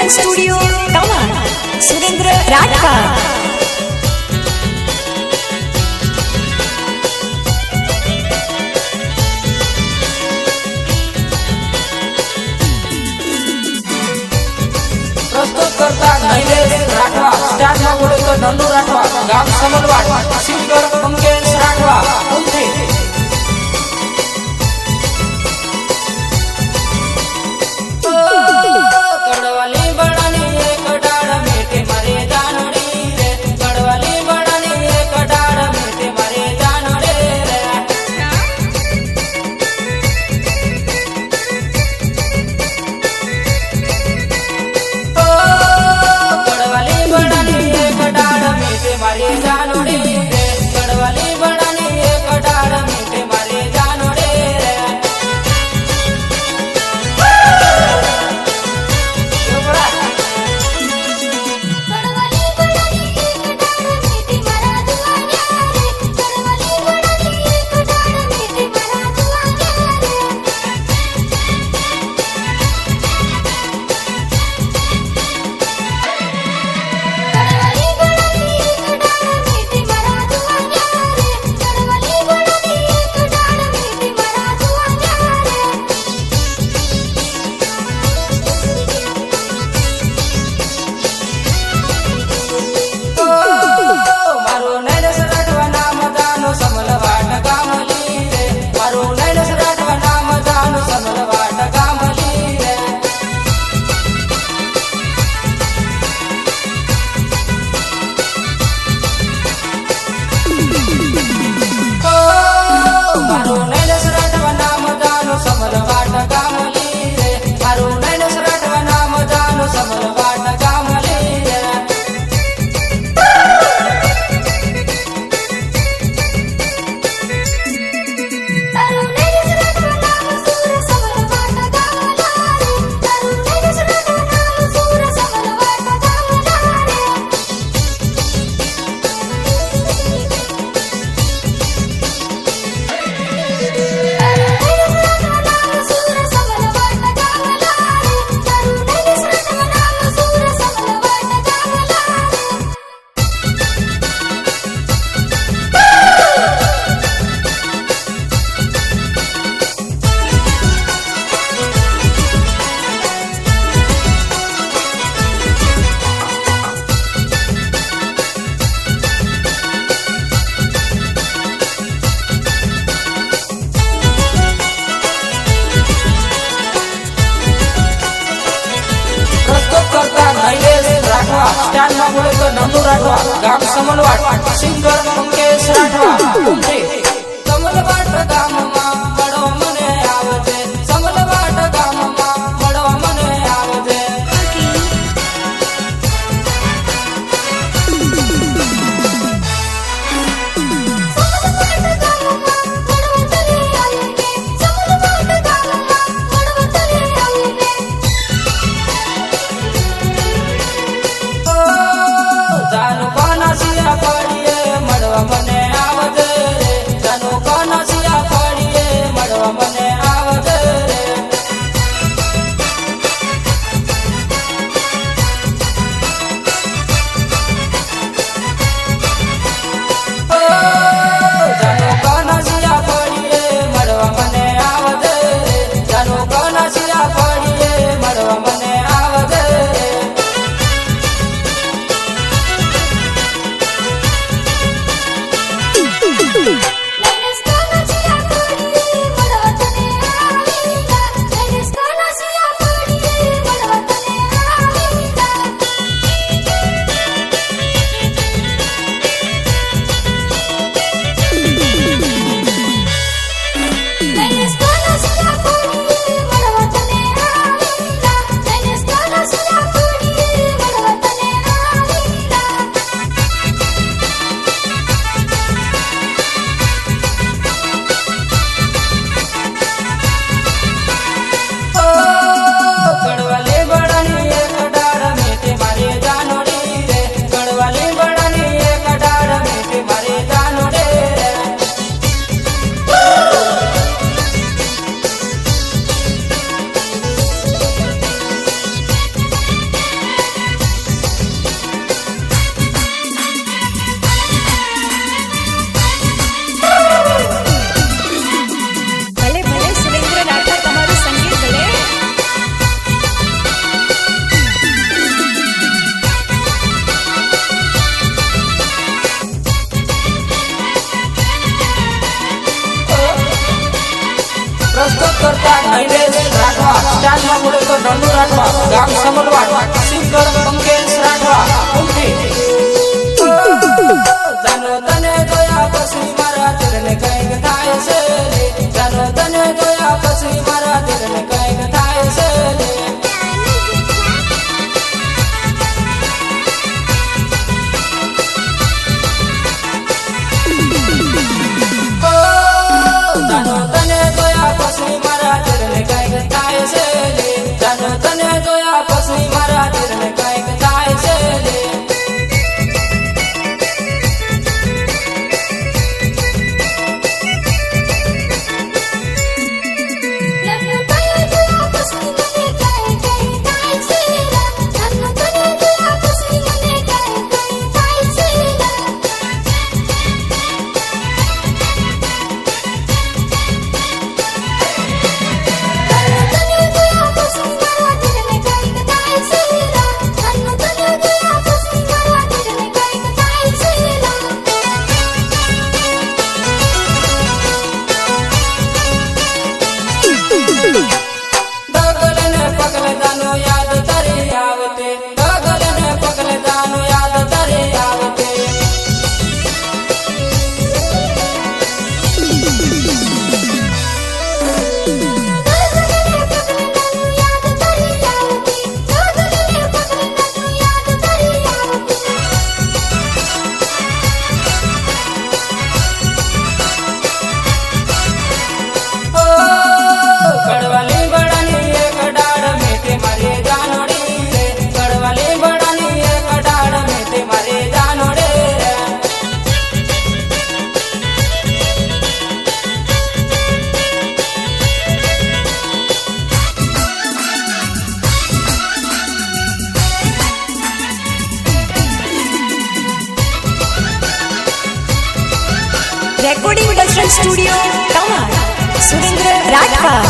recording studio Tawang Surendra Rathwa प्रस्तुत करता नैलेश Rathwa star में बोले तो नंदू राठवा गांव समलवाट सिंगर मंगेश राठवा उनसे कड़वाली बड़ानी एक डाड़ मेटे मारे जानोड़ी रे कड़वाली बड़ानी एक डाड़ मेटे मारे जानोड़ी रे कड़वाली बड़ानी एक डाड़ मेटे मारे जानोड़ी रे कड़वाली बड़ानी एक डाड़ मेटे मारे जानोड़ी रे स्टार में बोले तो नंदू राठवा गांव समलवाट सिंगर मंगेश राठवा उनसे समलवाट गाम में बड़ो मने आवजे समलवाट गाम में बड़ो मने आवजे जान पाना सिया पड़िए मड़वा मने आवजे करता नैलेश राठवा स्टार में बोले तो नंदू राठवा गाम समलवाट सिंगर पंकेश राठवा उमटी जानो तने जोया पछी मारा दिल ने कईक थाय से जानो तने जोया पछी मारा दिल ने कईक थाय से जानो तने जोया पछी मारा दिल ने कईक थाय से जानो तने जोया पछी मारा दिल ने कईक थाय से डगलने पगले दानो याद तरी आवते डगलने पगले दानो याद तरी आवते कड़वाली बड़ानी एक डाड़ में ते मारे जानोड़ी रे कड़वाली बड़ानी एक डाड़ में ते मारे जानोड़े रे રેકોર્ડિંગ દર્શન સ્ટુડિયો તવાણ સુરેન્દ્ર રાઠવા